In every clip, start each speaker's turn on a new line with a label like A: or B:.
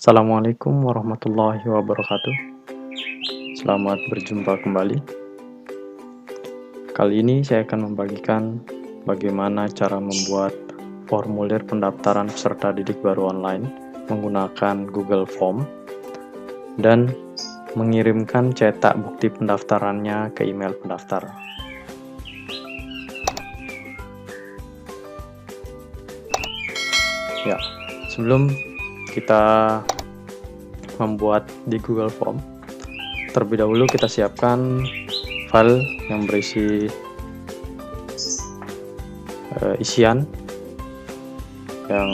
A: Assalamualaikum warahmatullahi wabarakatuh. Selamat berjumpa kembali. Kali ini saya akan membagikan bagaimana cara membuat formulir pendaftaran peserta didik baru online menggunakan Google Form dan mengirimkan cetak bukti pendaftarannya ke email pendaftar. Ya, sebelum kita membuat di Google Form, terlebih dahulu kita siapkan file yang berisi isian yang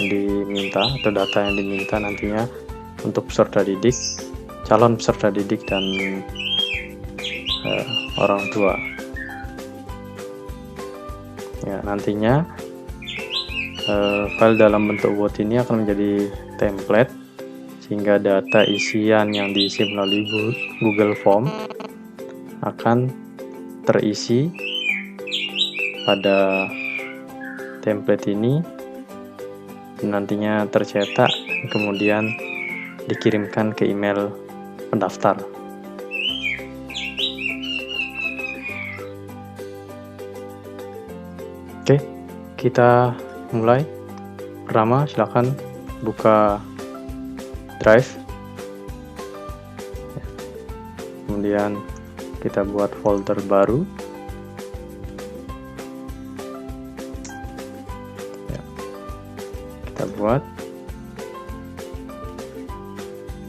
A: diminta atau data yang diminta nantinya untuk peserta didik, calon peserta didik, dan orang tua. Ya, nantinya file dalam bentuk Word ini akan menjadi template sehingga data isian yang diisi melalui Google Form akan terisi pada template ini, nantinya tercetak kemudian dikirimkan ke email pendaftar. Oke, kita mulai. Pertama, silakan buka Drive, kemudian kita buat folder baru.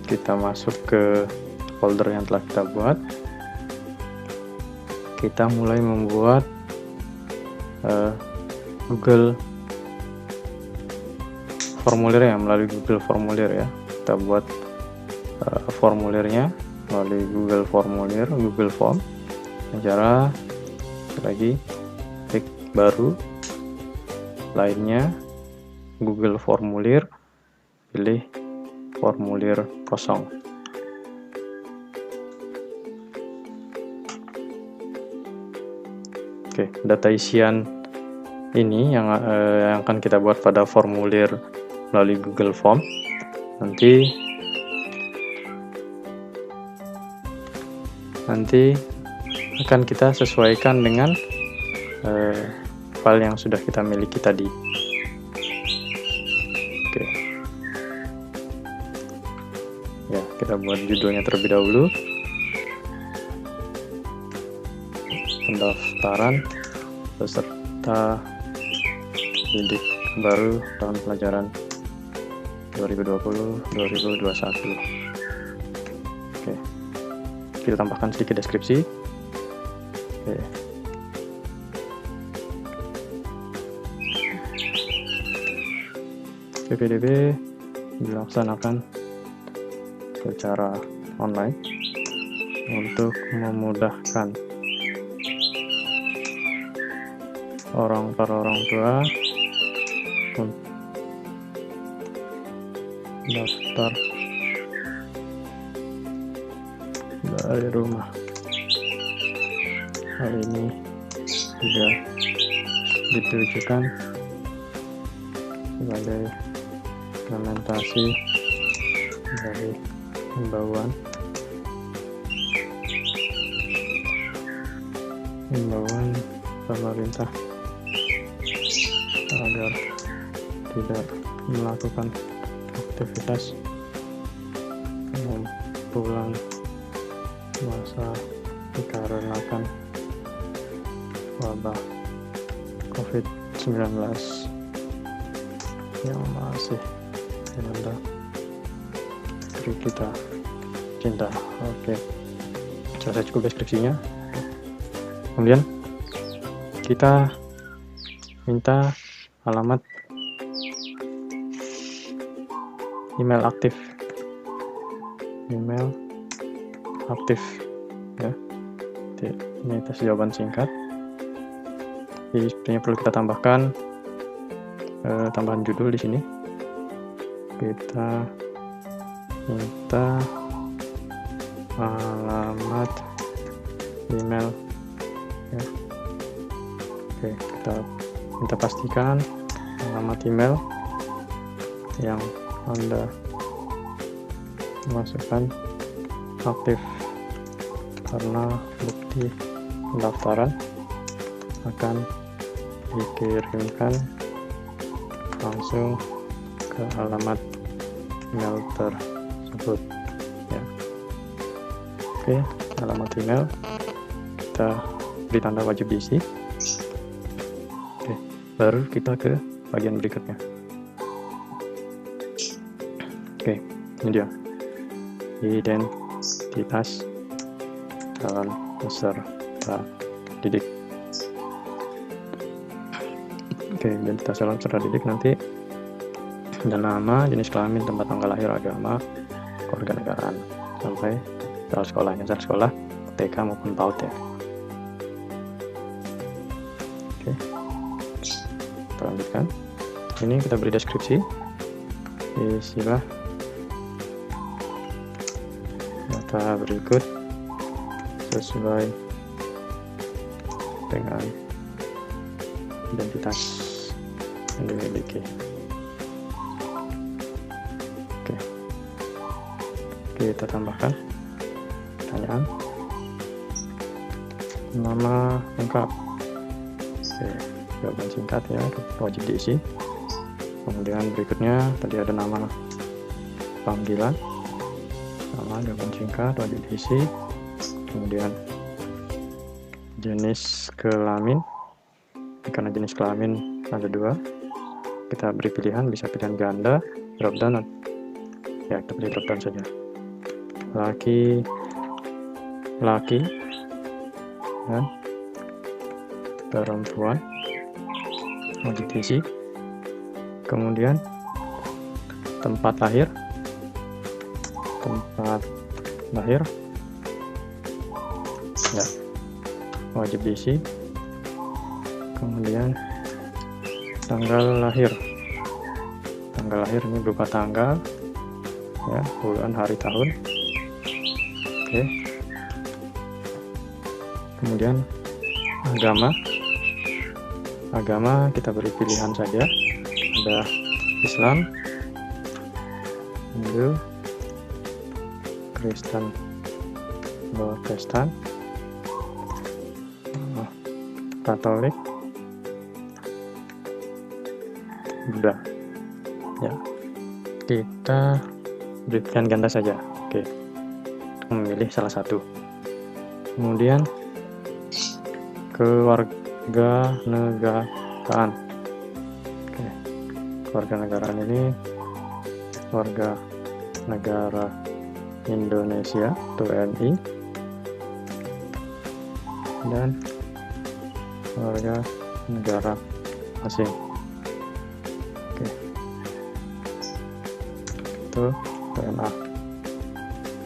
A: Kita masuk ke folder yang telah kita buat. Kita mulai membuat Google formulir ya, melalui Google formulir ya. Kita buat formulirnya melalui Google formulir, Google Form. Cara lagi klik baru, lainnya Google formulir, pilih formulir kosong. Oke, data isian ini yang akan kita buat pada formulir melalui Google Form. Nanti akan kita sesuaikan dengan file yang sudah kita miliki tadi. Oke. Ya, kita buat judulnya terlebih dahulu. Pendaftaran peserta didik baru tahun pelajaran 2020-2021. Oke. Kita tambahkan sedikit deskripsi. Oke. PPDB dilaksanakan secara online untuk memudahkan para orang tua daftar dari rumah. Hal ini juga ditujukan sebagai implementasi dari himbauan pemerintah agar tidak melakukan aktivitas pengumpulan massa dikarenakan wabah COVID-19 yang masih melanda negeri kita cinta. Oke, saya cukup deskripsinya. Kemudian kita minta alamat email aktif ya. Ini tes jawaban singkat. Jadi sepertinya perlu kita tambahkan tambahan judul di sini. Kita minta alamat email ya. Oke, kita minta pastikan alamat email yang Anda masukkan aktif, karena bukti pendaftaran akan dikirimkan langsung ke alamat email tersebut ya. Oke, alamat email kita beri tanda wajib diisi. Oke, baru kita ke bagian berikutnya. Oke, ini dia identitas calon peserta didik. Oke, identitas calon peserta didik nanti ada nama, jenis kelamin, tempat tanggal lahir, agama, kewarganegaraan, sampai asal sekolahnya, asal sekolah TK maupun PAUD ya. Oke, kita lanjutkan. Ini kita beri deskripsi, isilah data berikut sesuai dengan identitas yang dimiliki. Oke, kita tambahkan pertanyaan, nama lengkap. Oke, jawaban singkat ya, wajib diisi. Kemudian berikutnya tadi ada nama panggilan, nama, jawaban singkat, wajib diisi. Kemudian jenis kelamin, karena jenis kelamin ada 2, kita beri pilihan, bisa pilihan ganda, drop down ya, kita pilih drop down saja. Laki dan perempuan, wajib diisi. Kemudian tempat lahir ya, wajib diisi. Kemudian tanggal lahir ini berupa tanggal ya, bulan, hari, tahun. Oke, kemudian agama kita beri pilihan saja, ada Islam, Hindu, Kristen, Protestan, Katolik, Buddha ya. Kita berikan ganda saja. Oke, memilih salah satu. Kemudian kewarganegaraan. Oke, kewarganegaraan ini warga negara Indonesia atau WNI dan warga negara asing. Oke, itu WNA.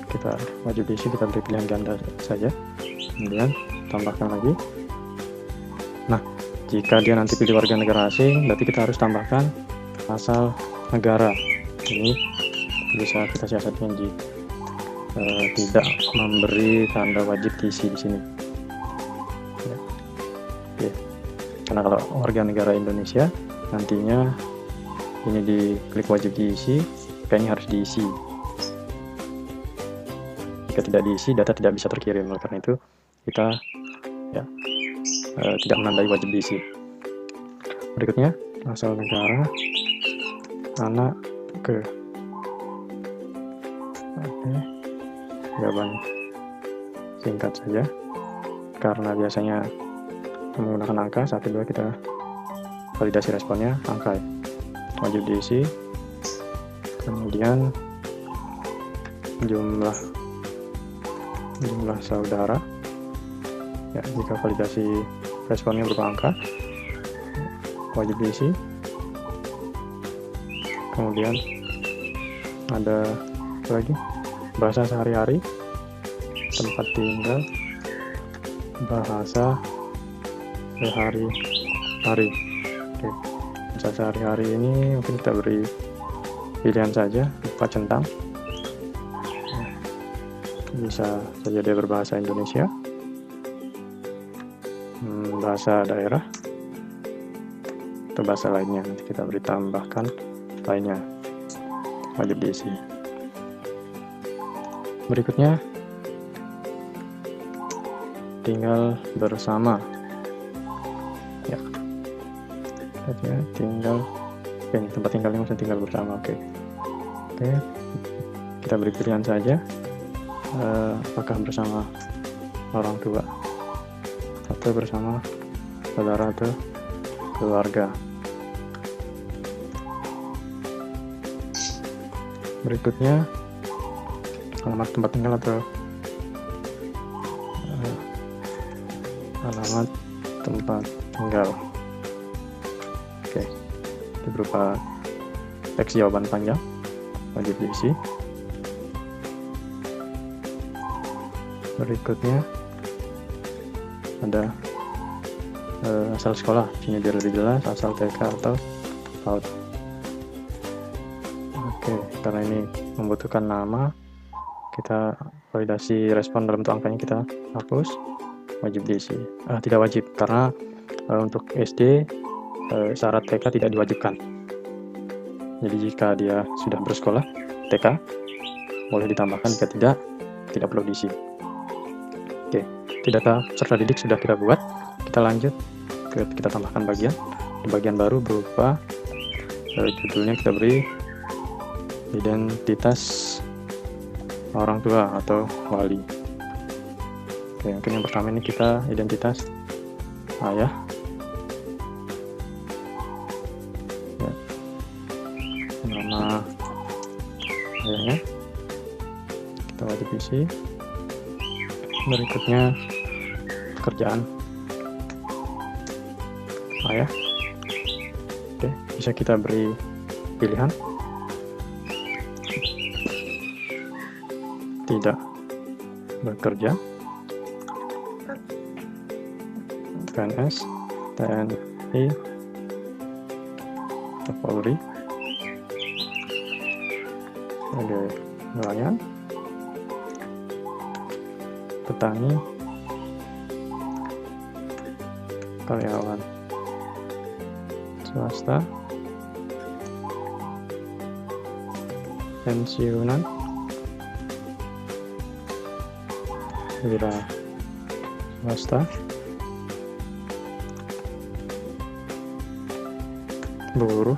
A: Kita wajib diisi, kita beri pilihan ganda saja. Kemudian tambahkan lagi. Nah, jika dia nanti pilih warga negara asing, berarti kita harus tambahkan asal negara. Ini bisa kita siasatkan jika tidak memberi tanda wajib diisi di sini. Ya. Oke. Karena kalau warga negara Indonesia, nantinya ini diklik wajib diisi, kayaknya harus diisi. Jika tidak diisi, data tidak bisa terkirim. Oleh karena itu, kita ya tidak menandai wajib diisi. Berikutnya, asal negara, anak ke. Oke, jawaban singkat saja, karena biasanya menggunakan angka. 1, 2 kita validasi responnya angka, wajib diisi. Kemudian jumlah saudara ya, jika validasi responnya berupa angka, wajib diisi. Kemudian ada apa lagi, bahasa sehari-hari, tempat tinggal, bahasa sehari-hari. Oke, bahasa sehari-hari ini mungkin kita beri pilihan saja, berupa centang. Bisa saja dia berbahasa Indonesia, bahasa daerah, atau bahasa lainnya. Nanti kita beri tambahkan lainnya, wajib diisi. Berikutnya tinggal bersama. Ya, tinggal. Oke, tempat tinggalnya maksudnya tinggal bersama. Oke, kita beri pilihan saja. Apakah bersama orang tua atau bersama saudara atau keluarga. Berikutnya alamat tempat tinggal atau alamat tempat tinggal. Oke, itu berupa teks jawaban panjang, wajib diisi. Berikutnya ada asal sekolah, sini biar lebih jelas, asal TK atau PAUD. Oke, karena ini membutuhkan nama, kita validasi respon dalam bentuk angkanya kita hapus, wajib diisi. Tidak wajib, karena untuk SD syarat TK tidak diwajibkan. Jadi jika dia sudah bersekolah TK, boleh ditambahkan, jika tidak perlu diisi. Oke, data peserta didik sudah kita buat. Kita lanjut kita tambahkan bagian. Di bagian baru berupa judulnya kita beri identitas orang tua atau wali. Oke, mungkin yang pertama ini kita identitas ayah. Ya. Nama ayahnya kita wajib isi. Berikutnya pekerjaan ayah. Oke, bisa kita beri pilihan tidak bekerja, PNS, TNI, Polri, sebagai nelayan, petani, karyawan swasta, pensiunan, wira swasta, buruh,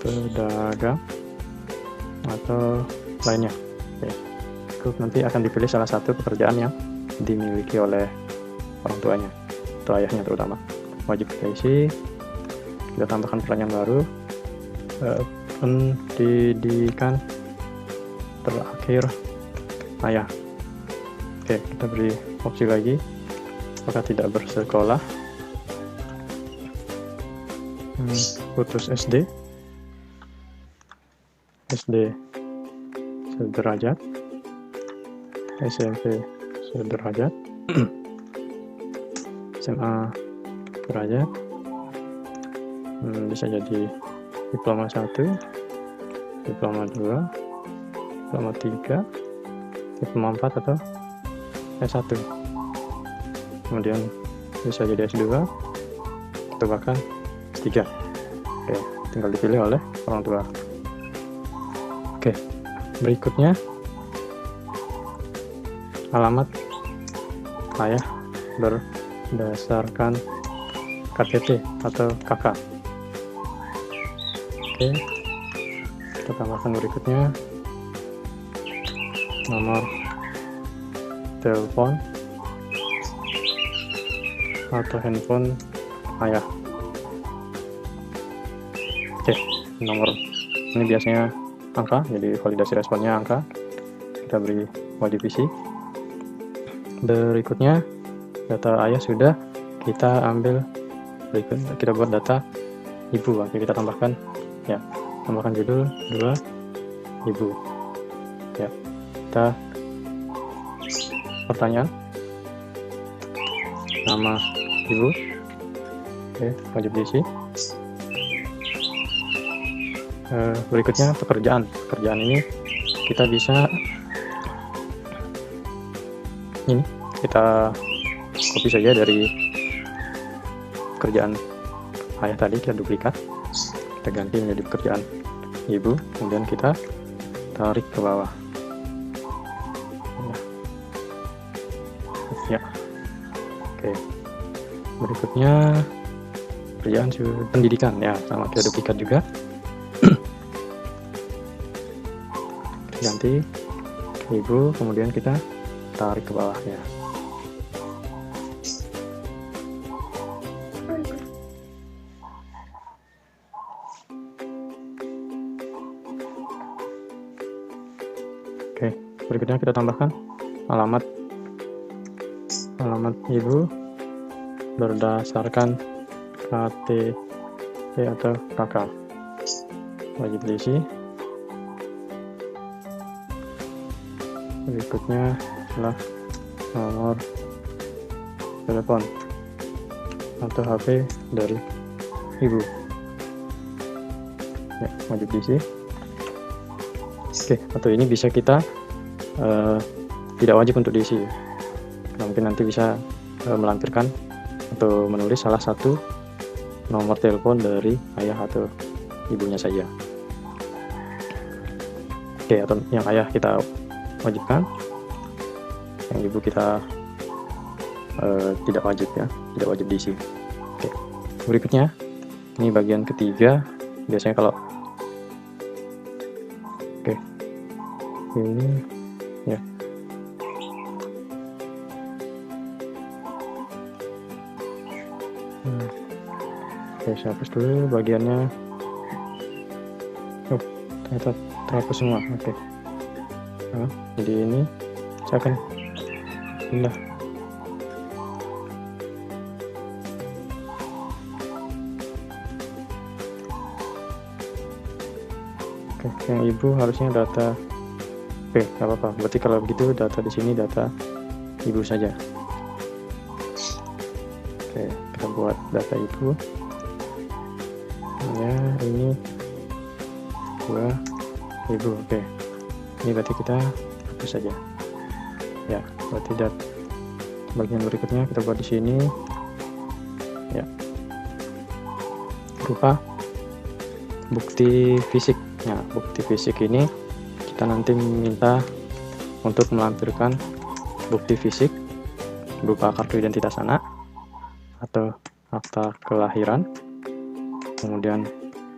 A: pedagang, atau lainnya. Oke, nanti akan dipilih salah satu pekerjaan yang dimiliki oleh orang tuanya atau ayahnya terutama. Wajib kita isi. Kita tambahkan pertanyaan baru. Pendidikan terakhir ayah. Oke, kita beri opsi lagi. Apakah tidak bersekolah, putus SD sederajat, SMP sederajat, SMA sederajat, bisa jadi diploma 1, diploma 2, diploma 3, diploma 4 atau S1. Kemudian bisa jadi S2 atau bahkan S3. Oke, tinggal dipilih oleh orang tua. Oke, berikutnya alamat ayah berdasarkan KTP atau KK. Oke, kita tambahkan berikutnya nomor telepon atau handphone ayah. Oke, nomor ini biasanya angka, jadi validasi responnya angka, kita beri wajib isi. Berikutnya data ayah sudah kita ambil, berikutnya kita buat data ibu. Oke, kita tambahkan ya, tambahkan judul 2 ibu ya. Kita pertanyaan nama ibu. Oke, wajib diisi. Berikutnya pekerjaan ini kita bisa ini kita copy saja dari pekerjaan ayah tadi, kita duplikat, kita ganti menjadi pekerjaan ibu, kemudian kita tarik ke bawah. Ya, oke. Berikutnya pekerjaan pendidikan, ya sama kayak duplikat juga. Ganti ibu, kemudian kita tarik ke bawahnya. Oke, berikutnya kita tambahkan alamat ibu berdasarkan KTP atau KK. Wajib diisi. Berikutnya adalah nomor telepon atau HP dari ibu. Ya, wajib diisi. Oke, atau ini bisa kita tidak wajib untuk diisi. Mungkin nanti bisa melampirkan atau menulis salah satu nomor telepon dari ayah atau ibunya saja. Oke, atau yang ayah kita wajibkan, yang ibu kita tidak wajib, ya, tidak wajib diisi. Oke, berikutnya ini bagian ketiga. Biasanya kalau ini ya, oke, saya hapus dulu bagiannya. Oh, ternyata terhapus semua. Oke, nah, jadi ini saya akan pindah. Oke, yang ibu harusnya data. Oke, nggak apa-apa. Berarti kalau begitu data di sini data ibu saja. Oke, kita buat data ibu. Ya, ini dua ibu. Oke, ini berarti kita hapus saja. Ya, berarti bagian berikutnya kita buat di sini. Ya, berupa bukti fisik. Nah, bukti fisik ini kita nanti minta untuk melampirkan bukti fisik berupa kartu identitas anak atau akta kelahiran, kemudian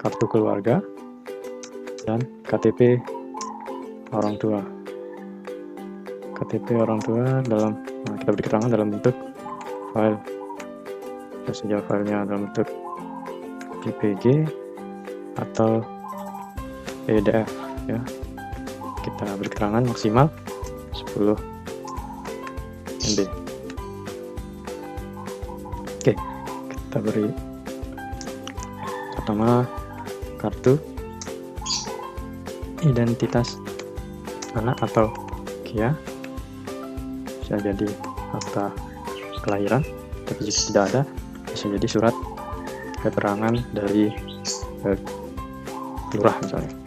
A: kartu keluarga, dan KTP orang tua. KTP orang tua kita beri keterangan dalam bentuk file, bisa saja filenya dalam bentuk JPG atau PDF, ya. Kita beri keterangan maksimal 10 MB. Oke, kita beri pertama kartu identitas anak atau KIA, bisa jadi akta kelahiran, tapi jika tidak ada bisa jadi surat keterangan dari lurah misalnya.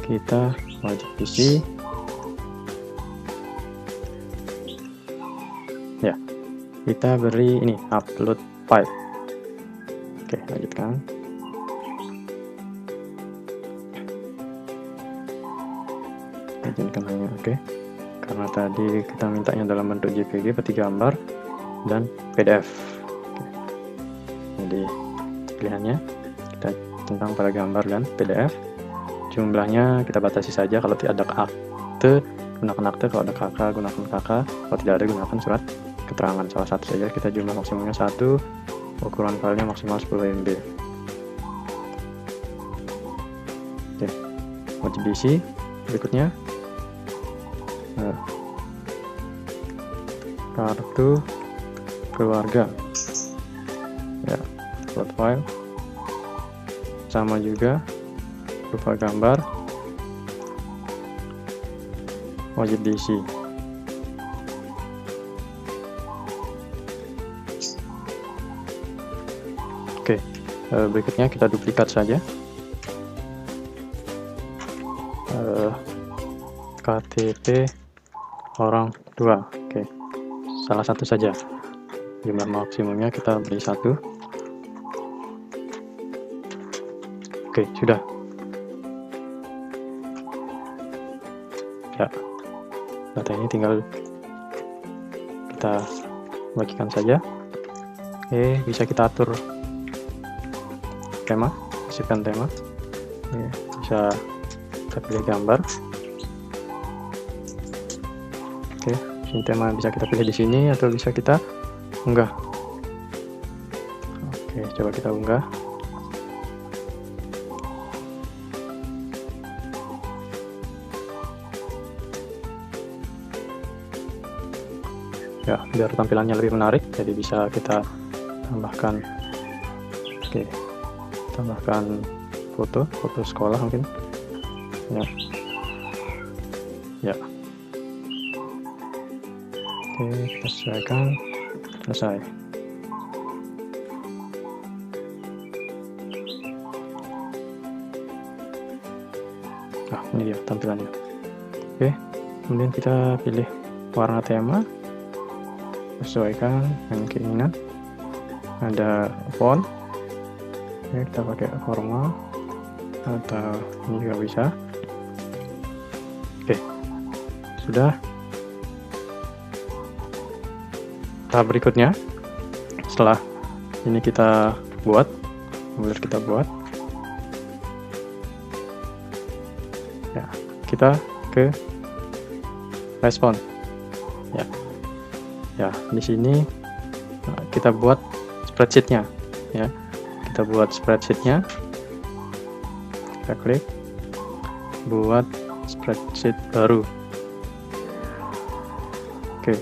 A: Kita wajib isi. Ya, kita beri ini upload file. Oke, lanjutkan. Izinkan hanya oke. Karena tadi kita mintanya dalam bentuk JPG, peti gambar, dan PDF. Oke. Jadi pilihannya kita centang pada gambar dan PDF. Jumlahnya kita batasi saja. Kalau tidak ada akte, gunakan akte. Kalau ada KK, gunakan KK. Kalau tidak ada, gunakan surat keterangan. Salah satu saja. Kita jumlah maksimumnya 1. Ukuran filenya maksimal 10 MB. Oke, wajib diisi. Berikutnya kartu keluarga, ya, upload file, sama juga berupa gambar, wajib diisi. Oke, berikutnya kita duplikat saja. KTP orang tua. Oke, salah satu saja. Jumlah maksimumnya kita beri 1. Oke, sudah. Ya, data ini tinggal kita bagikan saja. Oke, bisa kita atur tema, isipkan tema. Oke, bisa kita pilih gambar. Oke, ini tema bisa kita pilih di sini atau bisa kita unggah. Oke, coba kita unggah. Ya, biar tampilannya lebih menarik, jadi bisa kita tambahkan, oke, tambahkan foto sekolah mungkin, ya, ya, oke, kita sesuaikan, selesai. Nah, ini dia tampilannya. Oke, kemudian kita pilih warna tema, sesuaikan dengan keinginan. Ada font, ya, kita pakai formal atau ini juga bisa. Oke, sudah. Tahap berikutnya, setelah ini kita buat, ya, kita ke respon. Ya, di sini kita buat spreadsheet-nya, ya. Kita buat spreadsheet-nya. Kita klik buat spreadsheet baru. Oke,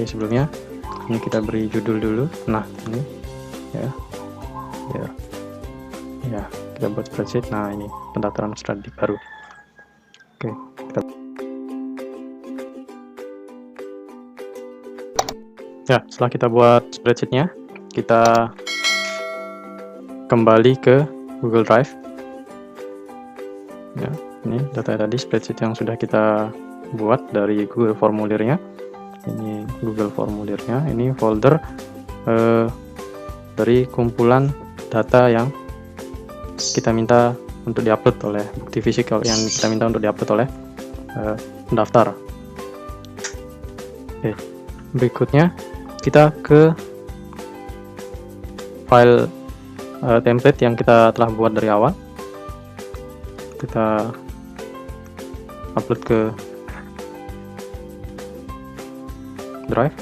A: sebelumnya ini kita beri judul dulu. Nah, ini ya, kita buat spreadsheet. Nah, ini pendaftaran peserta didik baru. Oke, ya, setelah kita buat spreadsheet-nya, kita kembali ke Google Drive. Ya, ini data tadi spreadsheet yang sudah kita buat dari Google Formulirnya. Ini Google Formulirnya, ini folder dari kumpulan data yang kita minta untuk diupload oleh bukti fisik, yang kita minta untuk diupload oleh pendaftar. Oke, berikutnya kita ke file template yang kita telah buat dari awal. Kita upload ke Drive.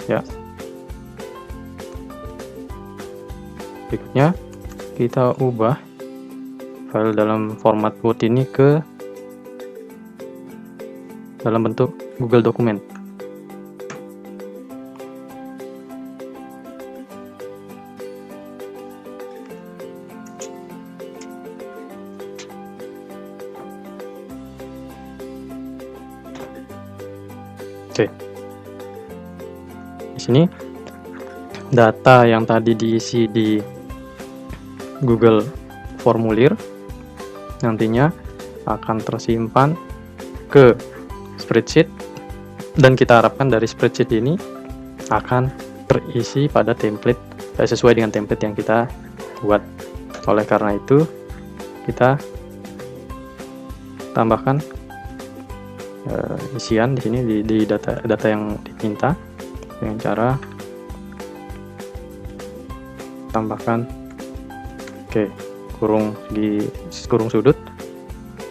A: Ya. Berikutnya kita ubah file dalam format Word ini ke dalam bentuk Google Dokumen. Oke. Di sini data yang tadi diisi di Google Formulir nantinya akan tersimpan ke spreadsheet, dan kita harapkan dari spreadsheet ini akan terisi pada template sesuai dengan template yang kita buat. Oleh karena itu, kita tambahkan isian di sini di data yang diminta dengan cara tambahkan kurung sudut.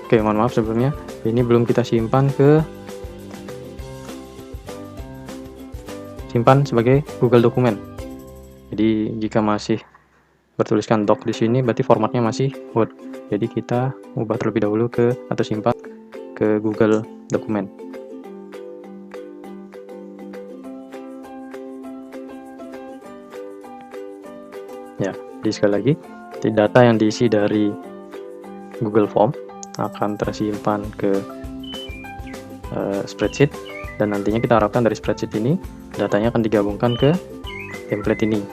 A: Oke, mohon maaf sebelumnya, ini belum kita simpan sebagai Google Dokumen. Jadi jika masih bertuliskan doc di sini, berarti formatnya masih Word. Jadi kita ubah terlebih dahulu atau simpan ke Google Dokumen. Ya, jadi sekali lagi, data yang diisi dari Google Form akan tersimpan ke spreadsheet, dan nantinya kita harapkan dari spreadsheet ini datanya akan digabungkan ke template ini.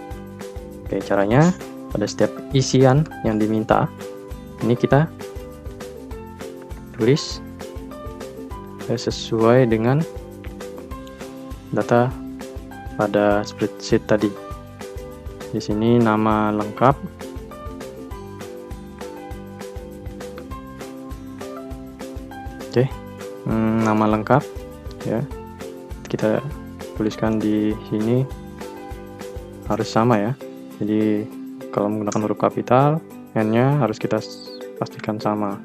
A: Oke, caranya pada setiap isian yang diminta ini kita tulis sesuai dengan data pada spreadsheet tadi. Di sini nama lengkap, Oke, nama lengkap ya, kita tuliskan di sini harus sama ya. Jadi kalau menggunakan huruf kapital, N-nya harus kita pastikan sama.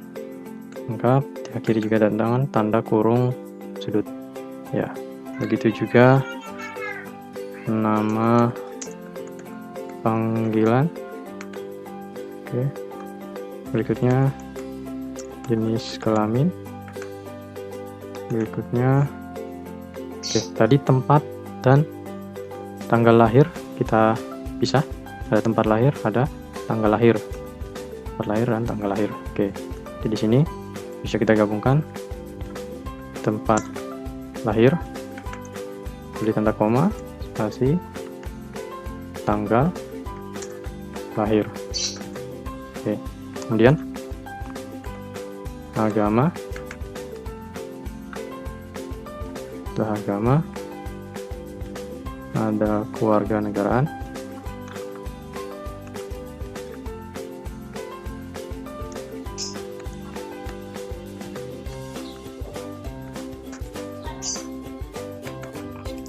A: Lengkap, diakhiri juga dengan tanda kurung sudut. Ya, begitu juga nama panggilan. Oke, berikutnya jenis kelamin. Berikutnya, oke, tadi tempat dan tanggal lahir kita pisah. Ada tempat lahir, ada tanggal lahir. Tempat lahir dan tanggal lahir. Oke, jadi di sini bisa kita gabungkan tempat lahir, beri tanda koma, spasi, tanggal lahir. Oke, kemudian agama. Setelah agama ada keluarga negaraan.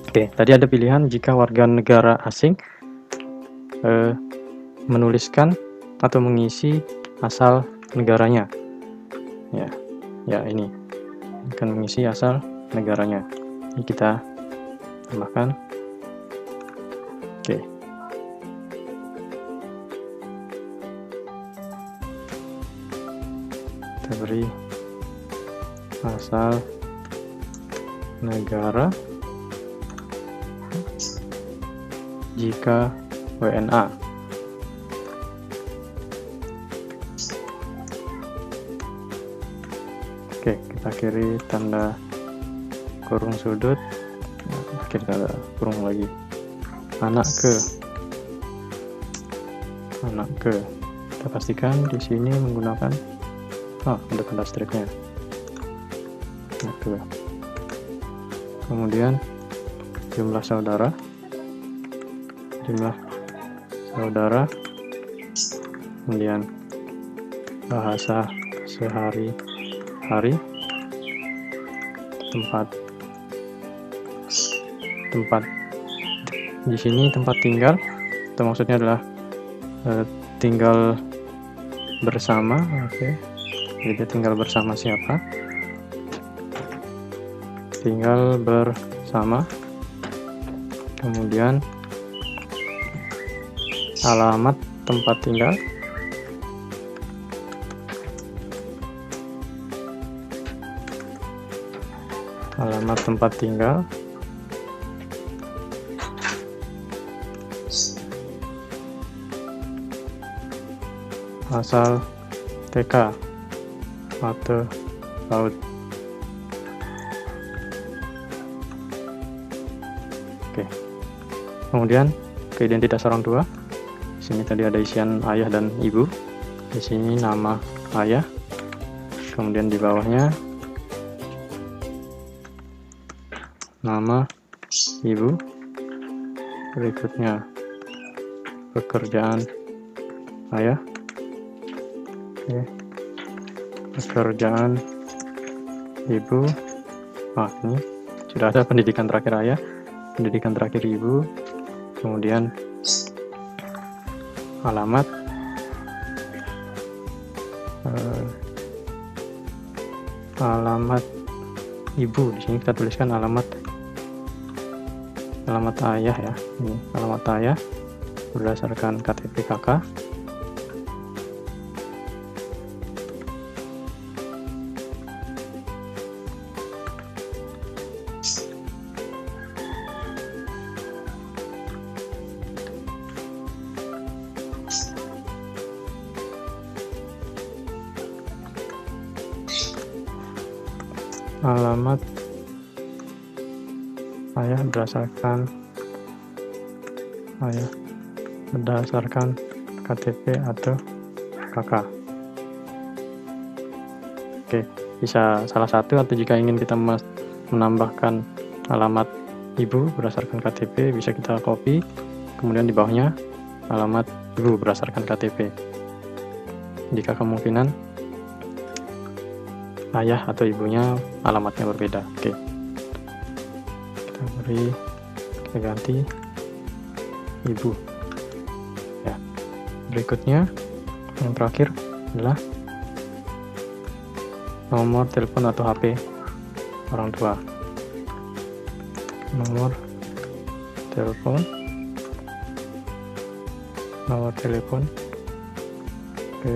A: Oke, tadi ada pilihan jika warga negara asing menuliskan atau mengisi asal negaranya. Ya ini akan mengisi asal negaranya. Ini kita tambahkan. Oke. Kita beri asal negara jika WNA. Oke, kita akhiri tanda kurung sudut, akhir tanda kurung lagi. Anak ke, kita pastikan di sini menggunakan ada tanda stripnya. Anak ke. Kemudian jumlah saudara, kemudian bahasa sehari-hari, tempat di sini tempat tinggal, itu maksudnya adalah tinggal bersama. Oke, jadi tinggal bersama siapa? Tinggal bersama. Kemudian alamat tempat tinggal, asal TK atau PAUD. Oke. Kemudian ke identitas orang tua. Di sini tadi ada isian ayah dan ibu. Di sini nama ayah. Kemudian di bawahnya nama ibu. Berikutnya pekerjaan ayah. Oke. Pekerjaan ibu. Ini sudah ada pendidikan terakhir ayah, pendidikan terakhir ibu. Kemudian alamat, alamat ibu. Di sini kita tuliskan alamat ayah ya. Ini alamat ayah berdasarkan KTP kakak. Alamat ayah berdasarkan KTP atau KK. Oke, bisa salah satu, atau jika ingin kita menambahkan alamat ibu berdasarkan KTP, bisa kita copy, kemudian di bawahnya alamat ibu berdasarkan KTP. Jika kemungkinan ayah atau ibunya alamatnya berbeda. Oke, kita beri, kita ganti ibu ya. Berikutnya yang terakhir adalah nomor telepon atau HP orang tua. Nomor telepon, oke,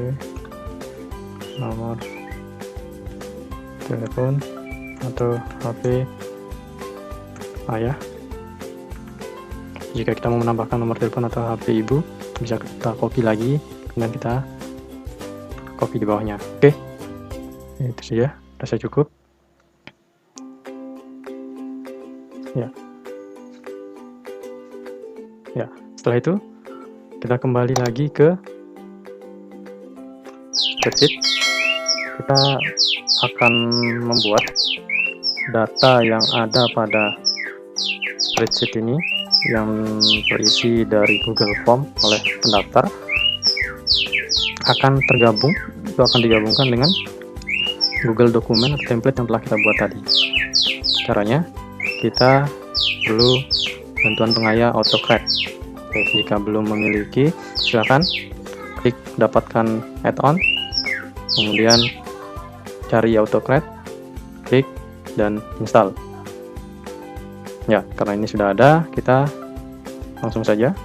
A: nomor telepon atau HP ayah. Jika kita mau menambahkan nomor telepon atau HP ibu, bisa kita copy lagi, kemudian kita copy di bawahnya. Oke, itu saja, rasa cukup ya. Setelah itu kita kembali lagi ke spreadsheet. Kita akan membuat data yang ada pada spreadsheet ini yang berisi dari Google Form oleh pendaftar akan digabungkan dengan Google dokumen atau template yang telah kita buat tadi. Caranya, kita perlu bantuan pengaya AutoCAD. Oke, jika belum memiliki, silakan klik dapatkan add-on, kemudian cari AutoCAD, klik dan install. Ya, karena ini sudah ada, kita langsung saja.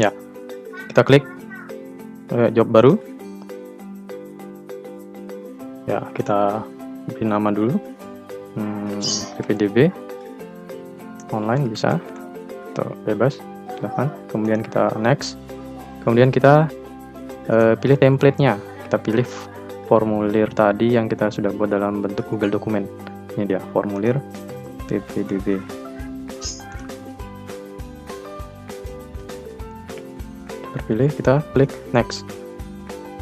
A: Ya, kita klik job baru. Ya, kita beri nama dulu, PPDB online bisa atau bebas, silahkan. Kemudian kita next, kemudian kita pilih template-nya. Kita pilih formulir tadi yang kita sudah buat dalam bentuk Google dokumen. Ini dia formulir PPDB. Terpilih, kita klik next.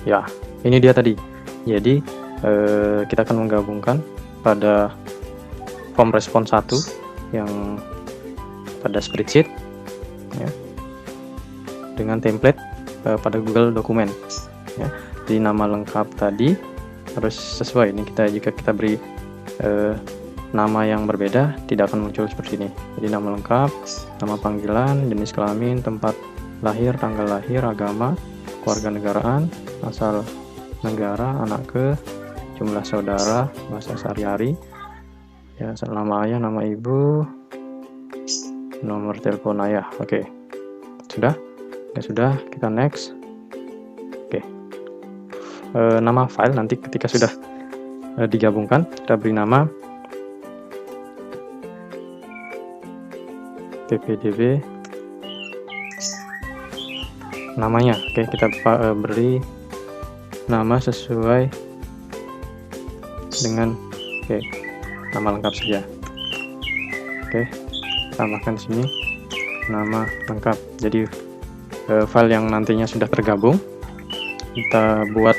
A: Ya, ini dia tadi. Jadi kita akan menggabungkan pada form respon 1 yang pada spreadsheet ya, dengan template pada Google dokumen ya. Di nama lengkap tadi harus sesuai. Ini jika kita beri nama yang berbeda tidak akan muncul seperti ini. Jadi nama lengkap, nama panggilan, jenis kelamin, tempat lahir, tanggal lahir, agama, kewarganegaraan, asal negara, anak ke, jumlah saudara, bahasa sehari-hari, ya, nama ayah, nama ibu, nomor telepon ayah. Oke, sudah? Ya sudah, kita next. Oke, nama file nanti ketika sudah digabungkan, kita beri nama PPDB. Namanya, oke, kita beri nama sesuai dengan nama lengkap saja. Oke, tambahkan di sini nama lengkap. Jadi file yang nantinya sudah tergabung, kita buat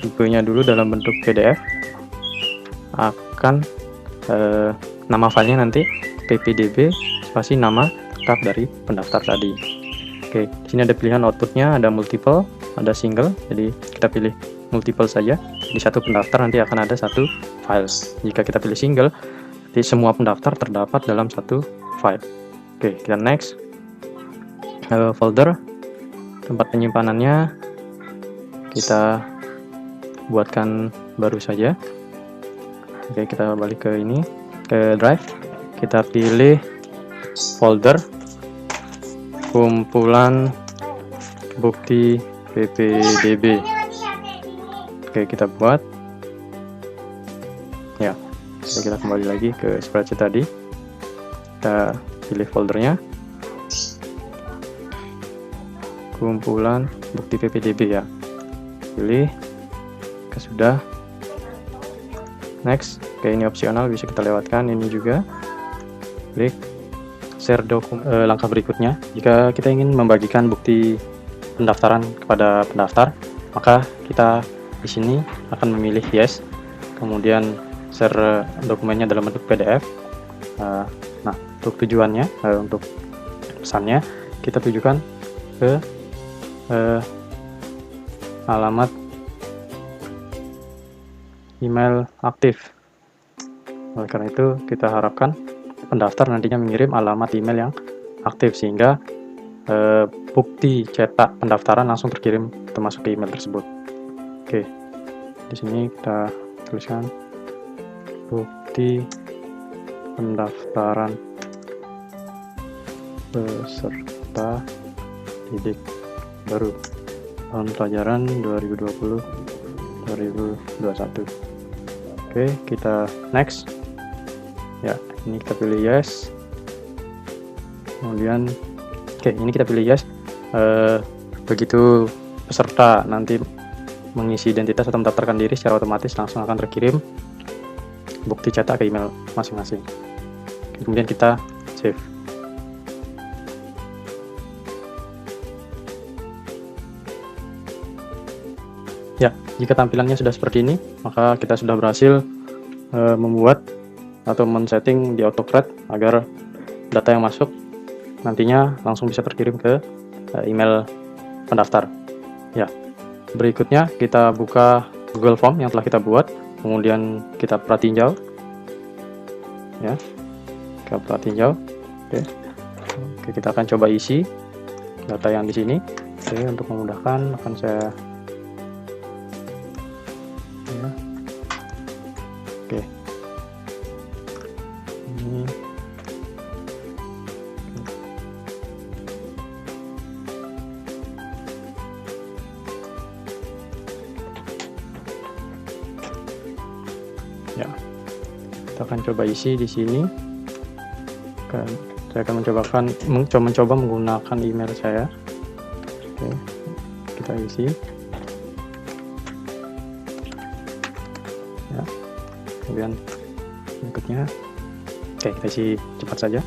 A: tipenya dulu dalam bentuk PDF. Akan nama filenya nanti PPDB spasi nama lengkap dari pendaftar tadi. Oke, di sini ada pilihan outputnya, ada multiple, ada single. Jadi kita pilih multiple saja. Di satu pendaftar nanti akan ada satu file. Jika kita pilih single, nanti semua pendaftar terdapat dalam satu file. Oke, kita next. Folder tempat penyimpanannya kita buatkan baru saja. Oke, kita balik ke ini, ke drive. Kita pilih folder kumpulan bukti PPDB. Oke, kita buat ya. Jadi kita kembali lagi ke spreadsheet tadi, kita pilih foldernya kumpulan bukti PPDB ya, pilih, sudah, next. Oke, ini opsional, bisa kita lewatkan. Ini juga klik share langkah berikutnya. Jika kita ingin membagikan bukti pendaftaran kepada pendaftar, maka kita di sini akan memilih yes, kemudian share dokumennya dalam bentuk PDF. Nah,
B: untuk tujuannya, untuk pesannya kita tujukan ke alamat email aktif. Oleh karena itu kita harapkan pendaftar nantinya mengirim alamat email yang aktif sehingga bukti cetak pendaftaran langsung terkirim termasuk ke email tersebut. Oke, di sini kita tuliskan bukti pendaftaran peserta didik baru tahun pelajaran 2020-2021. Oke, kita next. Ya, ini kita pilih yes. Kemudian, ini kita pilih yes. Begitu peserta nanti mengisi identitas atau mendaftarkan diri, secara otomatis langsung akan terkirim bukti cetak ke email masing-masing. Kemudian kita save. Ya, jika tampilannya sudah seperti ini, maka kita sudah berhasil membuat atau men-setting di AutoCred agar data yang masuk nantinya langsung bisa terkirim ke email pendaftar. Ya, berikutnya kita buka Google Form yang telah kita buat, kemudian kita pratinjau. Ya, kita pratinjau. Oke, kita akan coba isi data yang di sini. Oke, untuk memudahkan akan saya Oke. Ini. Ya. Kita akan coba isi di sini. Saya akan mencoba menggunakan email saya. Oke. Kita isi. Ya. Kemudian berikutnya, kita isi cepat saja.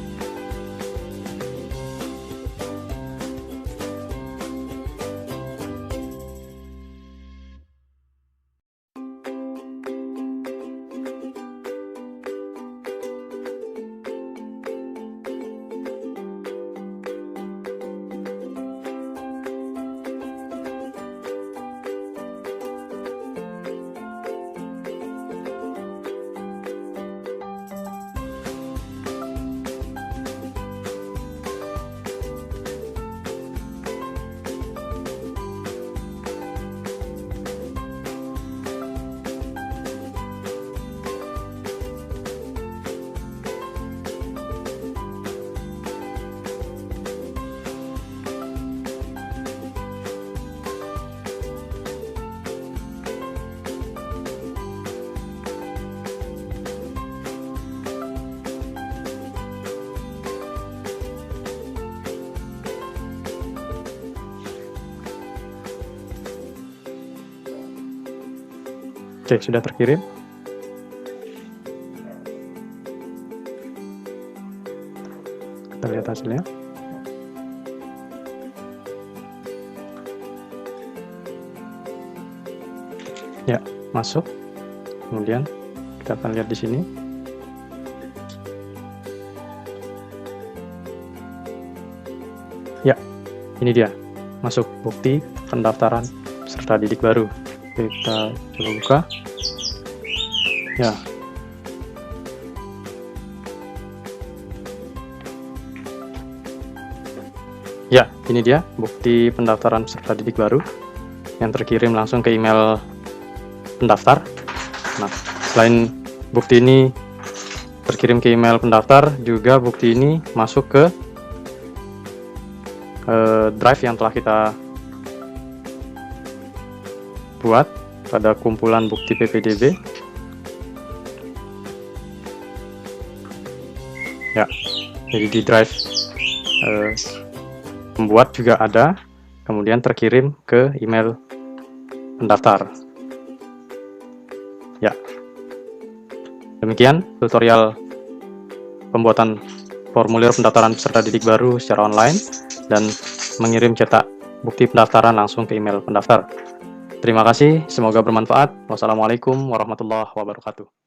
B: Oke, sudah terkirim. Kita lihat hasilnya. Ya, masuk. Kemudian kita akan lihat di sini. Ya, ini dia. Masuk bukti pendaftaran peserta didik baru. Kita coba buka. Ya. Ya, ini dia bukti pendaftaran peserta didik baru yang terkirim langsung ke email pendaftar. Nah, selain bukti ini terkirim ke email pendaftar, juga bukti ini masuk ke drive yang telah kita buat pada kumpulan bukti PPDB. Ya, jadi di drive pembuat juga ada, kemudian terkirim ke email pendaftar. Ya, demikian tutorial pembuatan formulir pendaftaran peserta didik baru secara online dan mengirim cetak bukti pendaftaran langsung ke email pendaftar. Terima kasih, semoga bermanfaat. Wassalamualaikum warahmatullahi wabarakatuh.